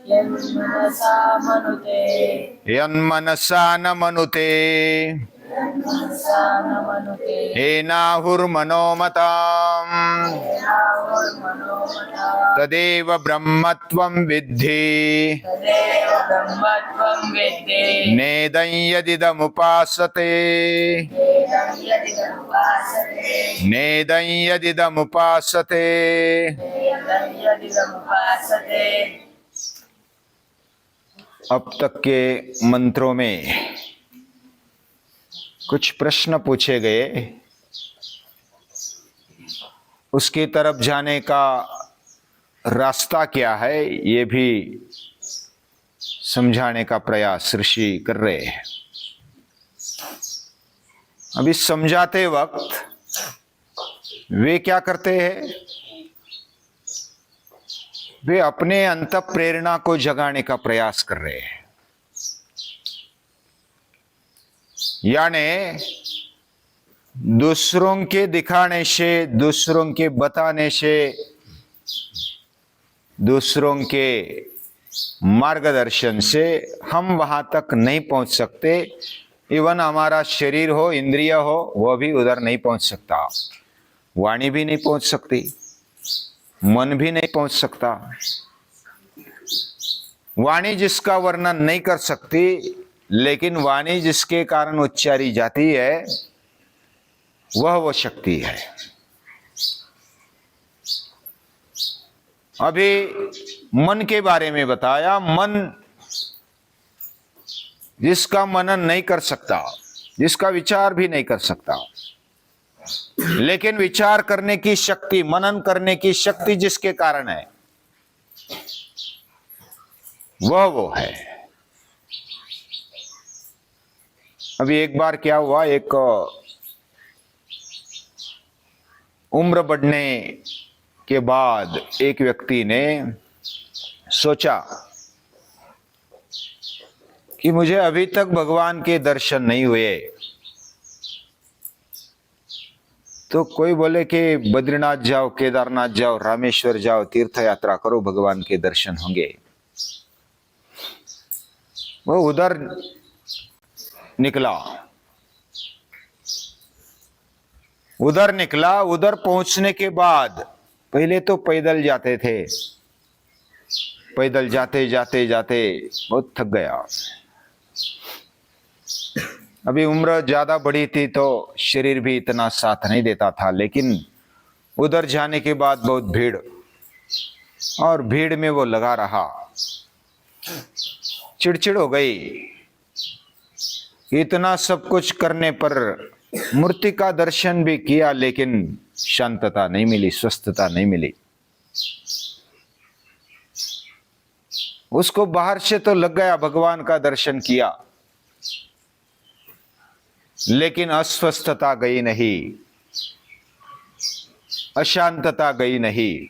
यन्मनसा मनुते यन्मनसा न मनुते यन्मनसा न मनुते येनाहुर्मनोमताम् येनाहुर्मनोमता तदेव ब्रह्मत्वं विद्धि तदेव ब्रह्मत्वं विद्धि नेदं यदिदमुपासते वेदं यदिदमुपासते नेदं यदिदमुपासते। वेदं यदिदमुपासते। अब तक के मंत्रों में कुछ प्रश्न पूछे गए, उसकी तरफ जाने का रास्ता क्या है ये भी समझाने का प्रयास ऋषि कर रहे हैं। अभी समझाते वक्त वे क्या करते हैं, वे अपने अंत प्रेरणा को जगाने का प्रयास कर रहे हैं। यानी दूसरों के दिखाने से, दूसरों के बताने से, दूसरों के मार्गदर्शन से हम वहां तक नहीं पहुंच सकते। इवन हमारा शरीर हो, इंद्रिय हो, वह भी उधर नहीं पहुंच सकता। वाणी भी नहीं पहुंच सकती, मन भी नहीं पहुंच सकता। वाणी जिसका वर्णन नहीं कर सकती, लेकिन वाणी जिसके कारण उच्चारी जाती है, वह वो शक्ति है। अभी मन के बारे में बताया। मन जिसका मनन नहीं कर सकता, जिसका विचार भी नहीं कर सकता, लेकिन विचार करने की शक्ति, मनन करने की शक्ति जिसके कारण है, वह वो है। अभी एक बार क्या हुआ, एक उम्र बढ़ने के बाद एक व्यक्ति ने सोचा कि मुझे अभी तक भगवान के दर्शन नहीं हुए। तो कोई बोले कि बद्रीनाथ जाओ, केदारनाथ जाओ, रामेश्वर जाओ, तीर्थ यात्रा करो, भगवान के दर्शन होंगे। वो उधर निकला, उधर पहुंचने के बाद पहले तो पैदल जाते थे, पैदल जाते जाते जाते बहुत थक गया। अभी उम्र ज्यादा बड़ी थी तो शरीर भी इतना साथ नहीं देता था, लेकिन उधर जाने के बाद बहुत भीड़, और भीड़ में वो लगा रहा। चिड़चिड़ हो गई। इतना सब कुछ करने पर मूर्ति का दर्शन भी किया, लेकिन शांतता नहीं मिली, स्वस्थता नहीं मिली। उसको बाहर से तो लग गया भगवान का दर्शन किया, लेकिन अस्वस्थता गई नहीं, अशांतता गई नहीं,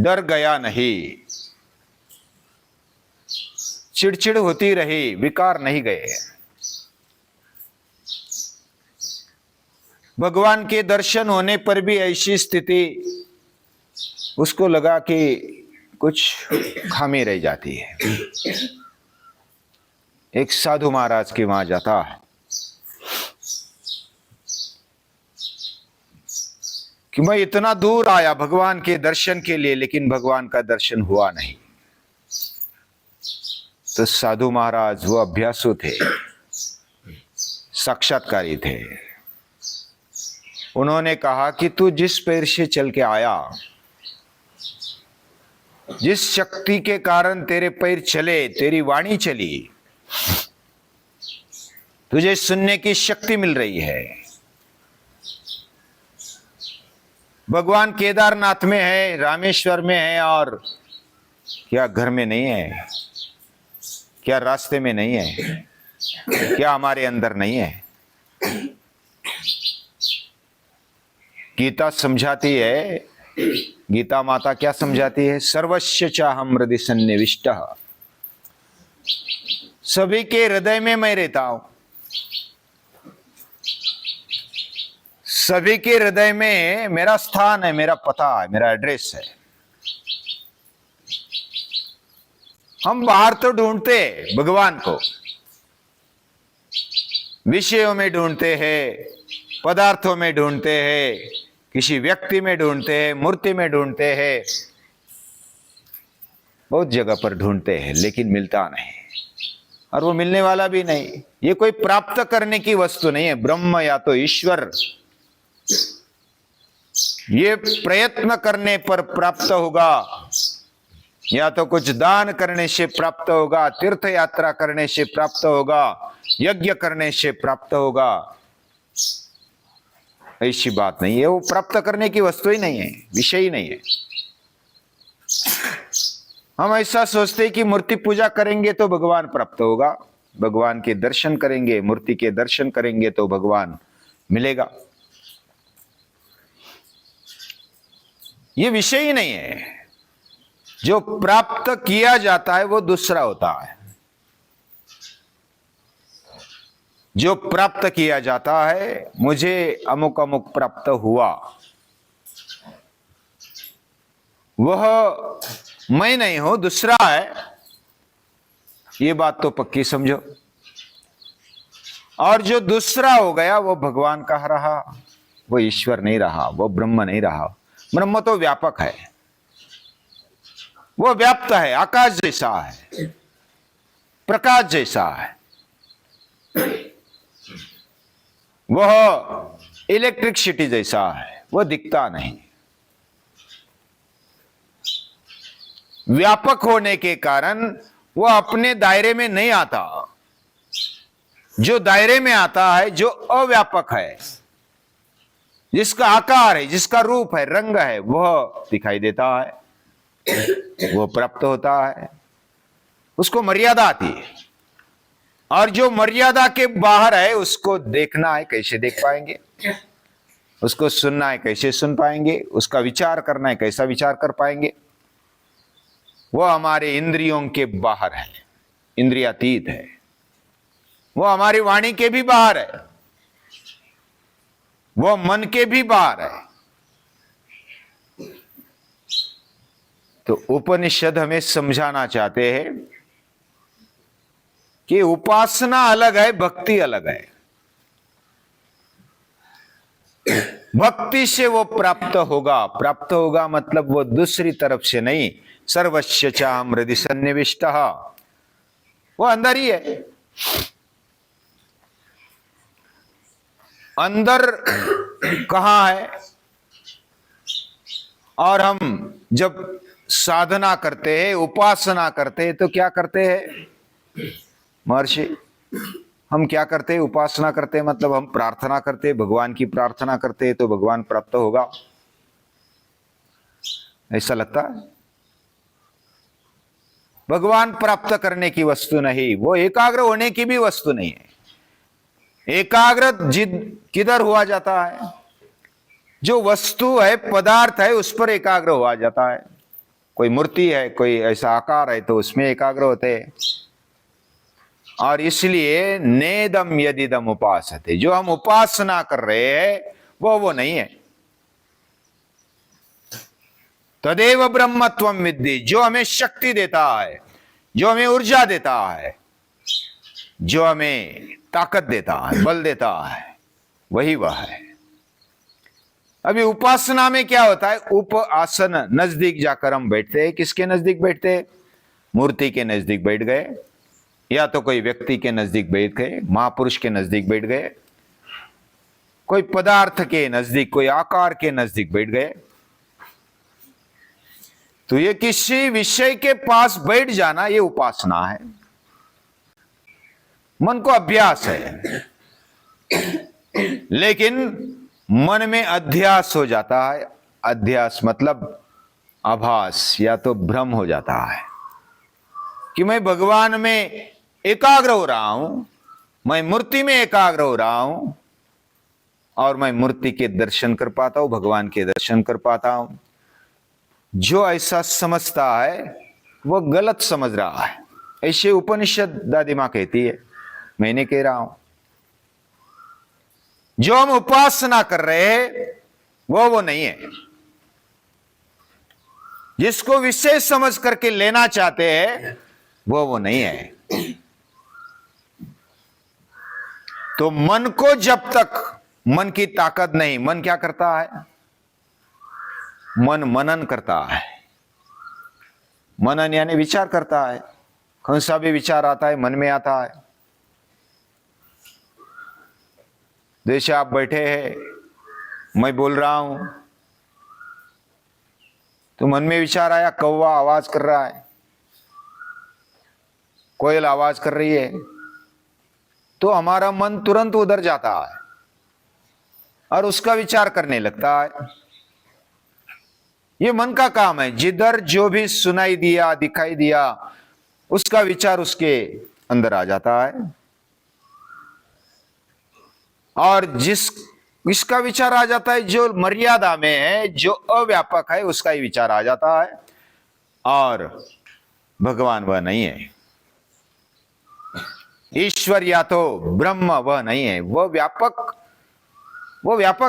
डर गया नहीं, चिड़चिड़ होती रही, विकार नहीं गए। भगवान के दर्शन होने पर भी ऐसी स्थिति, उसको लगा कि कुछ खामी रह जाती है। एक साधु महाराज के वहां जाता है कि मैं इतना दूर आया भगवान के दर्शन के लिए, लेकिन भगवान का दर्शन हुआ नहीं। तो साधु महाराज वो अभ्यासु थे, साक्षात्कारी थे। उन्होंने कहा कि तू जिस पैर से चल के आया, जिस शक्ति के कारण तेरे पैर चले, तेरी वाणी चली, तुझे सुनने की शक्ति मिल रही है। भगवान केदारनाथ में है, रामेश्वर में है, और क्या घर में नहीं है? क्या रास्ते में नहीं है? क्या हमारे अंदर नहीं है? गीता समझाती है, गीता माता क्या समझाती है? सर्वस्य चाहम हृदय सन्निविष्टः, सभी के हृदय में मैं रहता हूं। सभी के हृदय में मेरा स्थान है, मेरा पता है, मेरा एड्रेस है। हम बाहर तो ढूंढते हैं भगवान को, विषयों में ढूंढते हैं, पदार्थों में ढूंढते हैं, किसी व्यक्ति में ढूंढते हैं, मूर्ति में ढूंढते हैं, बहुत जगह पर ढूंढते हैं, लेकिन मिलता नहीं, और वो मिलने वाला भी नहीं। ये कोई प्राप्त करने की वस्तु नहीं है। ब्रह्म या तो ईश्वर, ये प्रयत्न करने पर प्राप्त होगा, या तो कुछ दान करने से प्राप्त होगा, तीर्थ यात्रा करने से प्राप्त होगा, यज्ञ करने से प्राप्त होगा। ऐसी बात नहीं है। वो प्राप्त करने की वस्तु ही नहीं है, विषय ही नहीं है। हम ऐसा सोचते हैं कि मूर्ति पूजा करेंगे तो भगवान प्राप्त होगा, भगवान के दर्शन करेंगे, मूर्ति के दर्शन करेंगे तो भगवान मिलेगा। ये विषय ही नहीं है। जो प्राप्त किया जाता है वो दूसरा होता है। जो प्राप्त किया जाता है, मुझे अमुक अमुक प्राप्त हुआ, वह मैं नहीं हूं, दूसरा है। ये बात तो पक्की समझो। और जो दूसरा हो गया वो भगवान कहाँ रहा? वो ईश्वर नहीं रहा, वो ब्रह्म नहीं रहा। ब्रह्म तो व्यापक है, वो व्याप्त है, आकाश जैसा है, प्रकाश जैसा है। वह इलेक्ट्रिसिटी जैसा है, वो दिखता नहीं। व्यापक होने के कारण वो अपने दायरे में नहीं आता। जो दायरे में आता है, जो अव्यापक है, जिसका आकार है, जिसका रूप है, रंग है, वह दिखाई देता है, वो प्राप्त होता है। उसको मर्यादा आती है। और जो मर्यादा के बाहर है, उसको देखना है, कैसे देख पाएंगे? उसको सुनना है, कैसे सुन पाएंगे? उसका विचार करना है, कैसा विचार कर पाएंगे? वो हमारे इंद्रियों के बाहर है, इंद्रियातीत है। वो हमारी वाणी के भी बाहर है, वो मन के भी बाहर है। तो उपनिषद हमें समझाना चाहते हैं कि उपासना अलग है, भक्ति अलग है। भक्ति से वो प्राप्त होगा। प्राप्त होगा मतलब वो दूसरी तरफ से नहीं, सर्वस्य चाहम हृदि सन्निविष्टः, वो अंदर ही है। अंदर कहां है? और हम जब साधना करते हैं, उपासना करते हैं, तो क्या करते हैं महर्षि? हम क्या करते हैं? उपासना करते हैं मतलब हम प्रार्थना करते हैं, भगवान की प्रार्थना करते हैं, तो भगवान प्राप्त होगा, ऐसा लगता है? भगवान प्राप्त करने की वस्तु नहीं, वो एकाग्र होने की भी वस्तु नहीं है। एकाग्र जिद किधर हुआ जाता है? जो वस्तु है, पदार्थ है, उस पर एकाग्र हुआ जाता है। कोई मूर्ति है, कोई ऐसा आकार है, तो उसमें एकाग्र होते हैं। और इसलिए नेदम यदिदम उपासते, जो हम उपासना कर रहे हैं वो नहीं है। तदेव ब्रह्मत्वम विद्धि, जो हमें शक्ति देता है, जो हमें ऊर्जा देता है, जो हमें ताकत देता है, बल देता है, वही वह है। अभी उपासना में क्या होता है? उप आसन, नजदीक जाकर हम बैठते हैं। किसके नजदीक बैठते हैं? मूर्ति के नजदीक बैठ गए, या तो कोई व्यक्ति के नजदीक बैठ गए, महापुरुष के नजदीक बैठ गए, कोई पदार्थ के नजदीक, कोई आकार के नजदीक बैठ गए। तो ये किसी विषय के पास बैठ जाना, ये उपासना है। मन को अभ्यास है, लेकिन मन में अध्यास हो जाता है। अध्यास मतलब आभास या तो भ्रम हो जाता है कि मैं भगवान में एकाग्र हो रहा हूं, मैं मूर्ति में एकाग्र हो रहा हूं, और मैं मूर्ति के दर्शन कर पाता हूं, भगवान के दर्शन कर पाता हूं। जो ऐसा समझता है वो गलत समझ रहा है। ऐसे उपनिषद दादी मां कहती है, मैं नहीं कह रहा हूं। जो हम उपासना कर रहे हैं वो नहीं है। जिसको विशेष समझ करके लेना चाहते हैं, वो नहीं है। तो मन को जब तक मन की ताकत नहीं, मन क्या करता है? मन मनन करता है। मनन यानी विचार करता है। कौन सा भी विचार आता है मन में आता है। जैसे आप बैठे हैं, मैं बोल रहा हूं, तो मन में विचार आया, कौवा आवाज कर रहा है, कोयल आवाज कर रही है, तो हमारा मन तुरंत उधर जाता है और उसका विचार करने लगता है। ये मन का काम है। जिधर जो भी सुनाई दिया, दिखाई दिया, उसका विचार उसके अंदर आ जाता है। और इसका विचार आ जाता है जो मर्यादा में है, जो अव्यापक है, उसका ही विचार आ जाता है। और भगवान वह नहीं है, ईश्वर या तो ब्रह्म वह नहीं है, वो व्यापक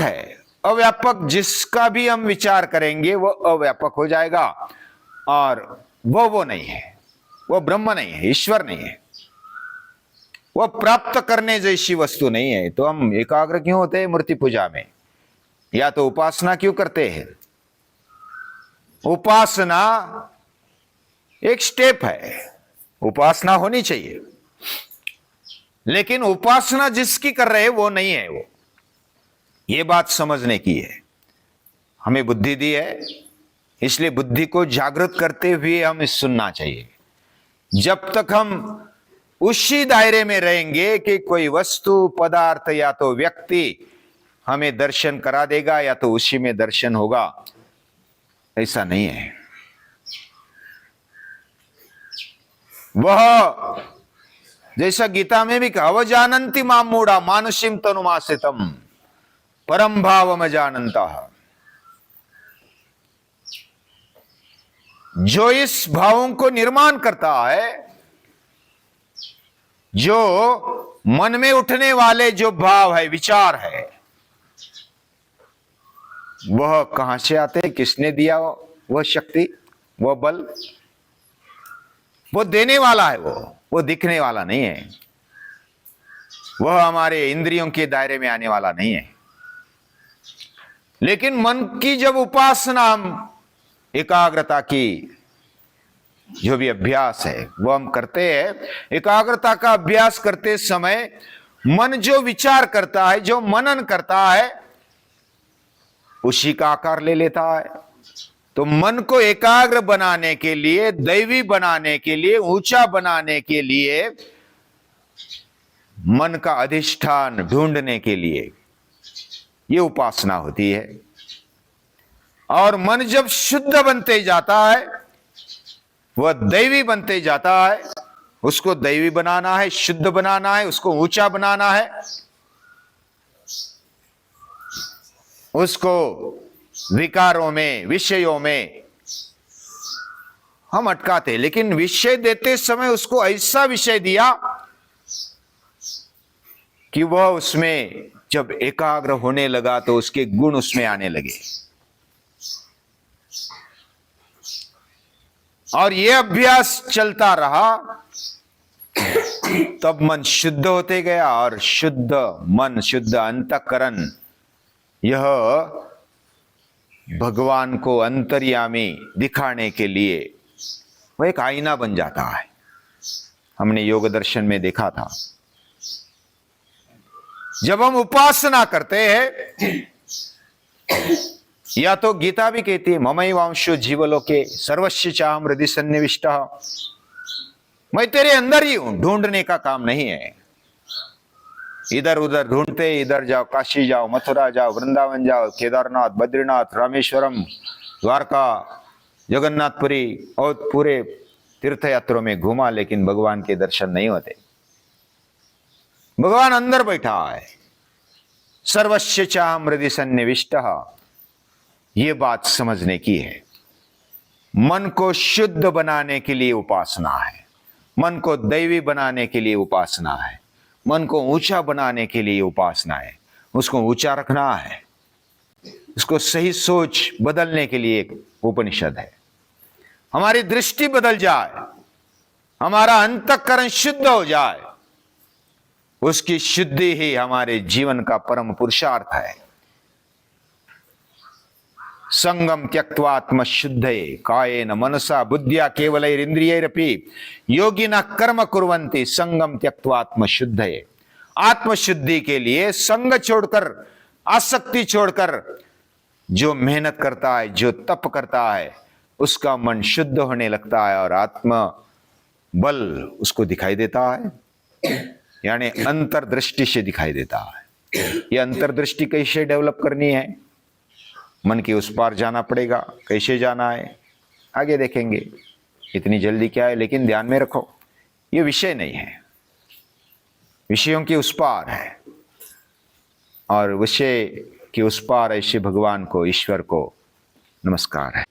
है। अव्यापक जिसका भी हम विचार करेंगे वो अव्यापक हो जाएगा, और वो नहीं है, वो ब्रह्म नहीं है, ईश्वर नहीं है, वो प्राप्त करने जैसी वस्तु नहीं है। तो हम एकाग्र क्यों होते हैं मूर्ति पूजा में? या तो उपासना क्यों करते हैं? उपासना एक स्टेप है, उपासना होनी चाहिए, लेकिन उपासना जिसकी कर रहे हैं वो नहीं है। वो ये बात समझने की है। हमें बुद्धि दी है, इसलिए बुद्धि को जागृत करते हुए हमें सुनना चाहिए। जब तक हम उसी दायरे में रहेंगे कि कोई वस्तु, पदार्थ या तो व्यक्ति हमें दर्शन करा देगा या तो उसी में दर्शन होगा, ऐसा नहीं है। वह जैसा गीता में भी कहा, अवजानन्ति मां मूढ़ा मानुषीम तनुमासितम परम भावम जानंता। जो इस भावों को निर्माण करता है, जो मन में उठने वाले जो भाव है, विचार है, वह कहां से आते हैं? किसने दिया वह शक्ति, वह बल? वो देने वाला है, वो दिखने वाला नहीं है। वह हमारे इंद्रियों के दायरे में आने वाला नहीं है। लेकिन मन की जब उपासना, हम एकाग्रता की जो भी अभ्यास है वो हम करते हैं, एकाग्रता का अभ्यास करते समय मन जो विचार करता है, जो मनन करता है, उसी का आकार ले लेता है। तो मन को एकाग्र बनाने के लिए, दैवी बनाने के लिए, ऊंचा बनाने के लिए, मन का अधिष्ठान ढूंढने के लिए ये उपासना होती है। और मन जब शुद्ध बनते जाता है, वह दैवी बनते जाता है। उसको दैवी बनाना है, शुद्ध बनाना है, उसको ऊंचा बनाना है, उसको विकारों में, विषयों में हम अटकाते। लेकिन विषय देते समय उसको ऐसा विषय दिया कि वह उसमें जब एकाग्र होने लगा तो उसके गुण उसमें आने लगे। और यह अभ्यास चलता रहा, तब मन शुद्ध होते गया। और शुद्ध मन, शुद्ध अंतःकरण, यह भगवान को अंतर्यामी दिखाने के लिए वह एक आईना बन जाता है। हमने योग दर्शन में देखा था, जब हम उपासना करते हैं, या तो गीता भी कहती है, ममैवांशो जीवलोके सर्वस्य चाहम हृदि सन्निविष्टः, मैं तेरे अंदर ही हूं, ढूंढने का काम नहीं है। इधर उधर ढूंढते, इधर जाओ, काशी जाओ, मथुरा जाओ, वृंदावन जाओ, केदारनाथ, बद्रीनाथ, रामेश्वरम, द्वारका, जगन्नाथपुरी और पूरे तीर्थ यात्रों में घूमा, लेकिन भगवान के दर्शन नहीं होते। भगवान अंदर बैठा है, सर्वस्य चाहम हृदि सन्निविष्टः। ये बात समझने की है। मन को शुद्ध बनाने के लिए उपासना है, मन को दैवी बनाने के लिए उपासना है, मन को ऊंचा बनाने के लिए उपासना है। उसको ऊंचा रखना है, उसको सही सोच बदलने के लिए एक उपनिषद है। हमारी दृष्टि बदल जाए, हमारा अंतःकरण शुद्ध हो जाए, उसकी शुद्धि ही हमारे जीवन का परम पुरुषार्थ है। संगम त्यक्त्वात्म शुद्धये कायेन मनसा बुद्धिया केवलैरिंद्रियैरपि योगिनः कर्म कुर्वन्ति संगम त्यक्त्वात्म शुद्धये। आत्मशुद्धि के लिए संग छोड़कर, आसक्ति छोड़कर जो मेहनत करता है, जो तप करता है, उसका मन शुद्ध होने लगता है और आत्म बल उसको दिखाई देता है, यानी अंतर्दृष्टि से दिखाई देता है। ये अंतर्दृष्टि कैसे डेवलप करनी है, मन के उस पार जाना पड़ेगा। कैसे जाना है आगे देखेंगे, इतनी जल्दी क्या है, लेकिन ध्यान में रखो ये विषय नहीं है, विषयों के उस पार है। और विषय के उस पार ऐसे भगवान को, ईश्वर को नमस्कार है।